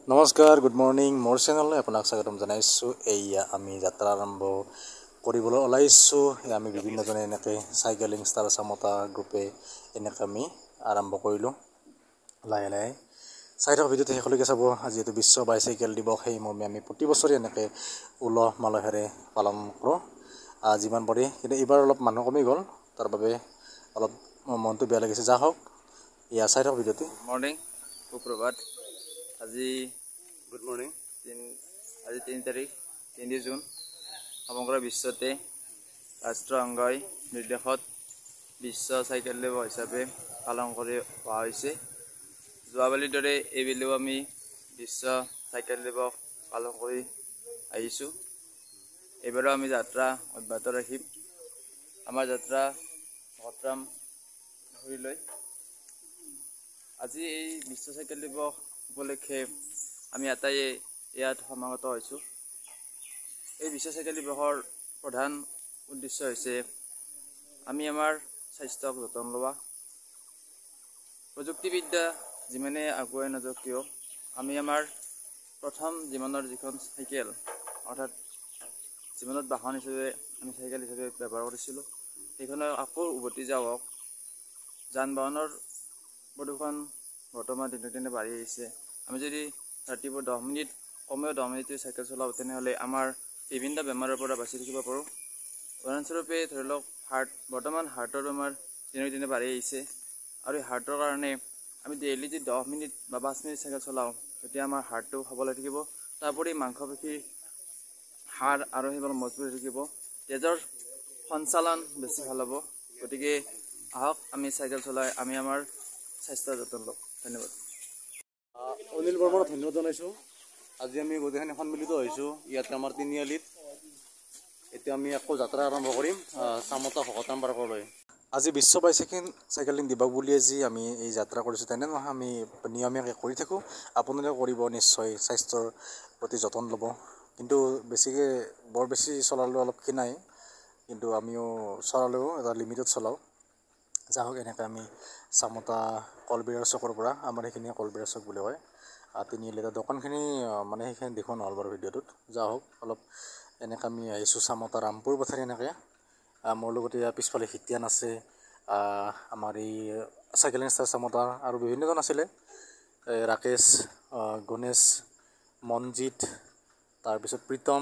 নমস্কাৰ good morning মোৰ চেনেললৈ আপোনাক স্বাগতম জনাইছোঁ। এয়া আমি যাত্ৰা আৰম্ভ কৰিবলৈ ওলাইছোঁ। আমি বিভিন্নজনে এনেকৈ চাইকেলিং ষ্টাৰ চামতা গ্ৰুপে এনেকৈ আমি আৰম্ভ কৰিলোঁ লাহে লাহে। চাই থকা ভিডিঅ'টো শেষলৈকে চাব। যিহেতু বিশ্ব বাইচাইকেল দিৱস সেই মৰ্মে আমি প্ৰতি বছৰে এনেকৈ উলহ মালহেৰে পালন কৰোঁ যিমান পাৰি। কিন্তু এইবাৰ অলপ মানুহ কমি গ'ল, তাৰ বাবে অলপ মনটো বেয়া লাগিছে। যা হওক, এয়া চাই থকা ভিডিঅ'টো। মৰ্নিং, সুপ্ৰভাত। আজি গুড মৰ্নিং। আজি 3 তাৰিখ 3 জুন। সমগ্ৰ বিশ্বতে ৰাষ্ট্ৰসংঘই নিৰ্দেশত বিশ্ব চাইকেল দিৱস হিচাপে পালন কৰি অহা হৈছে। যোৱাবালিৰ দৰে এইবেলিও আমি বিশ্ব চাইকেল দিৱস পালন কৰি আহিছোঁ। এইবাৰো আমি যাত্ৰা অব্যাহত ৰাখিম। আমাৰ যাত্ৰা ঘটৰাম ধৰিলৈ। আজি এই বিশ্ব চাইকেল দিৱস উপলক্ষে আমি আটাইয়ে ইয়াত সমাগত হৈছোঁ। এই বিশ্ব চাইকেল দিৱসৰ প্ৰধান উদ্দেশ্য হৈছে আমি আমাৰ স্বাস্থ্যক যতন লোৱা। প্ৰযুক্তিবিদ্যা যিমানে আগুৱাই নাযাওক কিয়, আমি আমাৰ প্ৰথম জীৱনৰ যিখন চাইকেল, অৰ্থাৎ জীৱনত বাহন হিচাপে আমি চাইকেল হিচাপে ব্যৱহাৰ কৰিছিলোঁ, সেইখনৰ আকৌ উভতি যাওক। যান বাহনৰ প্ৰদূষণ বৰ্তমান দিনে দিনে বাঢ়ি আহিছে। আমি যদি ৰাতিপুৱা 10 মিনিট, কমেও 10 মিনিট চাইকেল চলাওঁ, তেনেহ'লে আমাৰ বিভিন্ন বেমাৰৰ পৰা বাচি থাকিব পাৰোঁ। উদাহৰণস্বৰূপে ধৰি লওক, বৰ্তমান হাৰ্টৰ বেমাৰ দিনে দিনে বাঢ়ি আহিছে, আৰু এই হাৰ্টৰ কাৰণে আমি ডেইলি যদি 10 মিনিট বা 5 মিনিট চাইকেল চলাওঁ, তেতিয়া আমাৰ হাৰ্টটো সবল হৈ থাকিব। তাৰোপৰি মাংসপেশী, হাড় আৰু সেইবোৰ মজবুত হৈ থাকিব। তেজৰ সঞ্চালন বেছি ভাল হ'ব। গতিকে আহক, আমি চাইকেল চলাই আমি আমাৰ স্বাস্থ্যৰ যতন লওঁ। ধন্যবাদ। অনিল বৰ্মাক ধন্যবাদ জনাইছোঁ। আজি আমি গোটেইখিনি সন্মিলিত হৈছোঁ ইয়াতে আমাৰ তিনিআলিত। এতিয়া আমি আকৌ যাত্ৰা আৰম্ভ কৰিম চামতা ভকতাম পাৰ্কলৈ। আজি বিশ্ব চাইকেলিং দিৱস বুলিয়ে যি আমি এই যাত্ৰা কৰিছোঁ তেনে নহয়, আমি নিয়মীয়াকৈ কৰি থাকোঁ। আপোনালোকে কৰিব নিশ্চয়, স্বাস্থ্যৰ প্ৰতি যতন ল'ব। কিন্তু বৰ বেছি চলালেও অলপ ক্ষীণাই, কিন্তু আমিও চলালেও এটা লিমিটত চলাওঁ। যা হওক, এনেকৈ আমি চামতা কলবিৰাৰ চকৰ পৰা, আমাৰ সেইখিনি কলবিৰাৰ চক বুলি কয়, তিনিআলি এটা দোকানখিনি মানে সেইখিনি দেখুওৱা নহ'ল বাৰু ভিডিঅ'টোত। যা হওক, অলপ এনেকৈ আমি আহিছোঁ চামতা ৰামপুৰ পথাৰি। এনেকৈ মোৰ লগতে ইয়াৰ পিছফালে হিতিয়ান আছে, আমাৰ এই চাইকেলিং ষ্টাৰ চামতাৰ আৰু বিভিন্নজন আছিলে, ৰাকেশ, গণেশ, মনজিত, তাৰপিছত প্ৰীতম,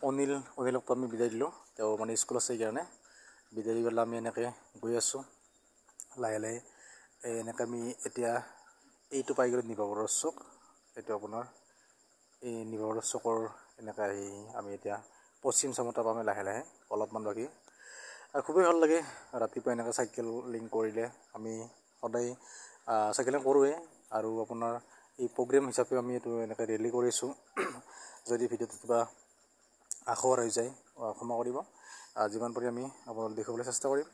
অনিলকতো আমি বিদায় দিলোঁ, তেওঁ মানে স্কুল আছে সেইকাৰণে বিদায় দি পেলাই আমি এনেকৈ গৈ আছোঁ লাহে লাহে। এনেকৈ আমি এতিয়া এইটো পাই গ'লোঁ নিবাবৰ চক। এইটো আপোনাৰ এই নিবাবৰ চকৰ এনেকৈ আহি আমি এতিয়া পশ্চিম চামতা পাম লাহে লাহে, অলপমান বাকী। খুবেই ভাল লাগে ৰাতিপুৱা এনেকৈ চাইকেলিং কৰিলে। আমি সদায় চাইকেলিং কৰোঁৱেই, আৰু আপোনাৰ এই প্ৰগ্ৰেম হিচাপে আমি এইটো এনেকৈ ৰেলী কৰিছোঁ। যদি ভিডিঅ'টো কিবা আখৰ হৈ যায় ক্ষমা কৰিব। যিমান পাৰি আমি আপোনালোক দেখুৱাবলৈ চেষ্টা কৰিম।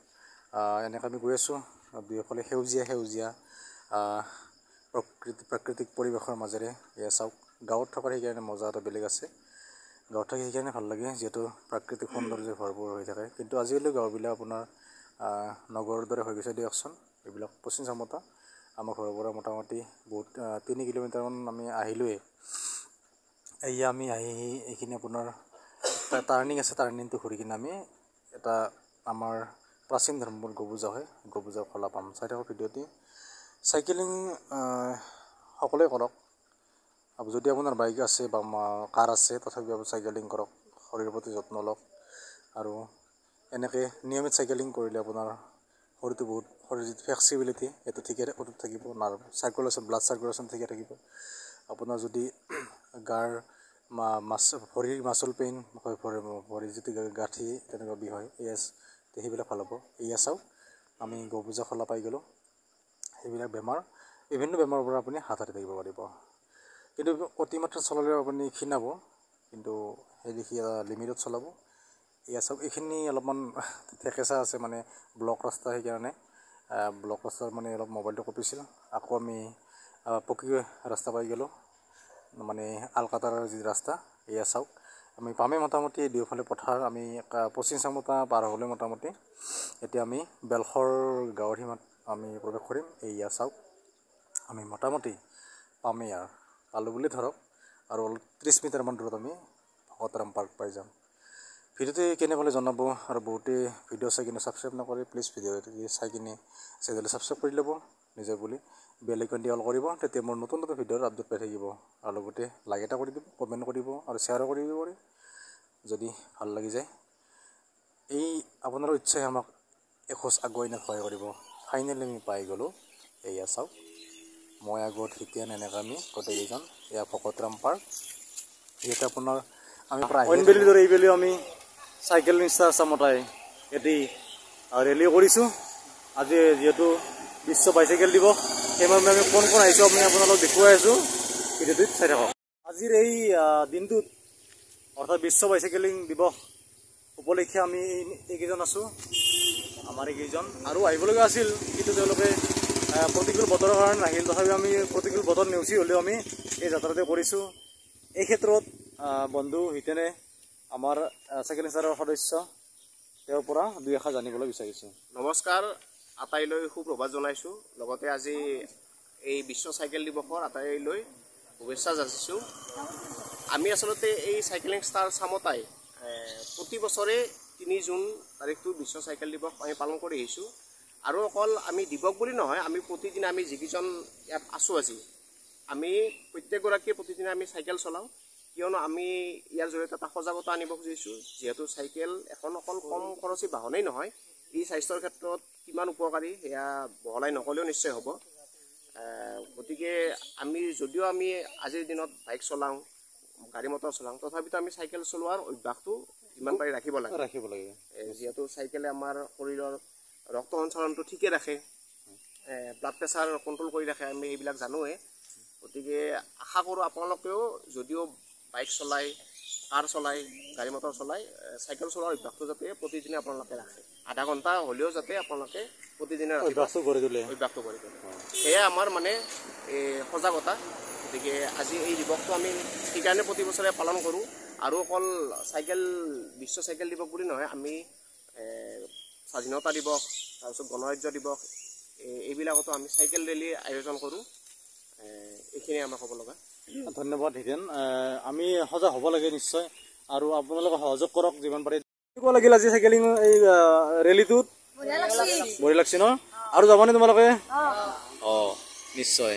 এনেকৈ আমি গৈ আছোঁ, দুয়োফালে সেউজীয়া প্ৰাকৃতিক পৰিৱেশৰ মাজেৰে। এয়া চাওক, গাঁৱত থকাৰ সেইকাৰণে মজা এটা বেলেগ আছে। গাঁৱত থাকি সেইকাৰণে ভাল লাগে, যিহেতু প্ৰাকৃতিক সৌন্দৰ্য ভৰপূৰ হৈ থাকে। কিন্তু আজিকালি গাঁওবিলাক আপোনাৰ নগৰৰ দৰে হৈ গৈছে দিয়কচোন। এইবিলাক পশ্চিম চামতা আমাৰ ঘৰৰ পৰা মোটামুটি বহুত 3 কিলোমিটাৰমান আমি আহিলোঁৱেই। এয়া আমি আহি এইখিনি আপোনাৰ টাৰ্ণিং আছে, টাৰ্ণিংটো ঘূৰি কিনে আমি এটা আমাৰ প্ৰাচীন ধৰ্মবোৰ গবুজা হয়, গবুজা খোলা পাম। চাই থাকক ভিডিঅ'টি। চাইকেলিং সকলোৱে কৰক। যদি আপোনাৰ বাইক আছে বা কাৰ আছে, তথাপিও আপুনি চাইকেলিং কৰক, শৰীৰৰ প্ৰতি যত্ন লওক। আৰু এনেকৈ নিয়মিত চাইকেলিং কৰিলে আপোনাৰ শৰীৰৰ যিটো ফ্লেক্সিবিলিটি সেইটো ঠিকে অটুট থাকিব। ব্লাড চাৰ্কুলেশ্যন ঠিকে থাকিব। আপোনাৰ যদি গাৰ ভৰিৰ মাচল পেইন হয়, ভৰিৰ যিটো গাঁঠি তেনেকুৱা বিষ হয়, সেইবিলাক ভাল হ'ব। এয়া চাওক, আমি গবুজা খোলা পাই গ'লোঁ। সেইবিলাক বিভিন্ন বেমাৰৰ পৰা আপুনি হাত সাৰি থাকিব পাৰিব। কিন্তু অতিমাত্ৰা চলালেও আপুনি ক্ষীণাব, কিন্তু সেই দেখি লিমিটত চলাব। এয়া চাওক, এইখিনি অলপমান ঠেকেচা আছে, মানে ব্লক ৰাস্তা, সেইকাৰণে ব্লক ৰাস্তাৰ মানে অলপ মোবাইলটো কঁপিছিল। আকৌ আমি পকী ৰাস্তা পাই গ'লোঁ, মানে আলকাটাৰ যি ৰাস্তা। এয়া চাওক, আমি পামেই মোটামুটি দুয়োফালে পথাৰ। আমি পশ্চিম চামতা পাৰ হ'লে মোটামুটি এতিয়া আমি বেলশৰ গাঁৱৰ সীমাত আমি প্ৰৱেশ কৰিম। এয়া চাওক, আমি মোটামুটি পামেই পালোঁ বুলি ধৰক আৰু 30 মিটাৰমান দূৰত আমি ভকতৰাম পাৰ্ক পাই যাম। ভিডিঅ'টো কেনে পালে জনাব আৰু বহুতে ভিডিঅ' চাই কিনে ছাবস্ক্ৰাইব নকৰে, প্লিজ ভিডিঅ'টো চাই কিনে চেনেলটো ছাবস্ক্ৰাইব কৰি ল'ব নিজে বুলি, বেল আইকনটি অল কৰিব, তেতিয়া মোৰ নতুন নতুন ভিডিঅ'ৰ আপডেট পাই থাকিব। আৰু লগতে লাইক এটা কৰি দিব, কমেণ্ট কৰিব আৰু শ্বেয়াৰো কৰি দিব পাৰে যদি ভাল লাগি যায়। এই আপোনাৰ ইচ্ছাই আমাক এখোজ আগুৱাই নিয়াত সহায় কৰিব। ফাইনেলি আমি পাই গ'লোঁ, এয়া চাওক মই আগত হিতেন এনেকৈ আমি গোটেইকেইজন, এয়া ভকতৰাম পাৰ্ক। ইয়াতে আপোনাৰ আমি প্ৰায় অইনবেলিৰ দৰে এইবেলিও আমি চাইকেল নিষ্ঠা চামতাই এটি ৰেলী কৰিছোঁ। আজি যিহেতু বিশ্ব বাইচাইকেল দিৱস, সেইমৰ্মে আমি কোন কোন আহিছোঁ আমি আপোনালোকক দেখুৱাই আছোঁ, ভিডিঅ'টোত চাই থাকক। আজিৰ এই দিনটোত অৰ্থাৎ বিশ্ব বাইচাইকেলিং দিৱস উপলক্ষে আমি এইকেইজন আছোঁ, আমাৰ এইকেইজন আৰু আহিবলগীয়া আছিল, কিন্তু তেওঁলোকে প্ৰতিকূল বতৰৰ কাৰণে নাহিল। তথাপিও আমি প্ৰতিকূল বতৰ নেওচি হ'লেও আমি এই যাত্ৰাটো কৰিছোঁ। এই ক্ষেত্ৰত বন্ধু হিতেনে আমাৰ চাইকেল নিষ্ঠাৰ সদস্য, তেওঁৰ পৰা দুই এষাৰ জানিবলৈ বিচাৰিছোঁ। নমস্কাৰ, আটাইলৈ সুপ্ৰভাত জনাইছোঁ। লগতে আজি এই বিশ্ব চাইকেল দিৱসৰ আটাইলৈ শুভেচ্ছা যাচিছোঁ। আমি আচলতে এই চাইকেলিং ষ্টাৰ চামতাই প্ৰতি বছৰে 3 জুন তাৰিখটো বিশ্ব চাইকেল দিৱস আমি পালন কৰি আহিছোঁ। আৰু অকল আমি দিৱস বুলি নহয়, আমি প্ৰতিদিনে আমি যিকেইজন ইয়াত আছোঁ আজি, আমি প্ৰত্যেকগৰাকীয়ে প্ৰতিদিনে আমি চাইকেল চলাওঁ। কিয়নো আমি ইয়াৰ জৰিয়তে এটা সজাগতা আনিব খুজিছোঁ, যিহেতু চাইকেল এখন অকল কম খৰচী বাহনেই নহয়, ই স্বাস্থ্যৰ ক্ষেত্ৰত কিমান উপকাৰী সেয়া বহলাই নকলেও নিশ্চয় হ'ব। গতিকে আমি যদিও আমি আজিৰ দিনত বাইক চলাওঁ, গাড়ী মটৰ চলাওঁ, তথাপিতো আমি চাইকেল চলোৱাৰ অভ্যাসটো যিমান পাৰি ৰাখিব লাগে। যিহেতু চাইকেলে আমাৰ শৰীৰৰ ৰক্ত সঞ্চালনটো ঠিকে ৰাখে, ব্লাড প্ৰেছাৰ কণ্ট্ৰল কৰি ৰাখে, আমি এইবিলাক জানোৱে। গতিকে আশা কৰোঁ আপোনালোকেও যদিও বাইক চলাই, কাৰ চলাই, গাড়ী মটৰ চলাই, চাইকেল চলোৱাৰ অভ্যাসটো যাতে প্ৰতিদিনে আপোনালোকে ৰাখে। আধা ঘণ্টা হ'লেও যাতে আপোনালোকে প্ৰতিদিনে অভ্যাসটো কৰি তোলে। সেয়াই আমাৰ মানে সজাগতা। গতিকে আজি এই দিৱসটো আমি সেইকাৰণে প্ৰতি বছৰে পালন কৰোঁ। আৰু অকল বিশ্ব চাইকেল দিৱস বুলি নহয়, আমি স্বাধীনতা দিৱস, তাৰপিছত গণৰাজ্য দিৱস, এইবিলাকতো আমি চাইকেল ৰেলী আয়োজন কৰোঁ। এইখিনিয়ে আমাৰ ক'ব লগা। ধন্যবাদ হিতেন। আমি সজাগ হ'ব লাগে নিশ্চয়, আৰু আপোনালোকে সহযোগ কৰক যিমান পাৰে। কেনেকুৱা লাগিল আজি চাইকেলিং এই ৰেলীটোত? বঢ়িয়া লাগছি ন? আৰু যাবানে তোমালোকে? নিশ্চয়।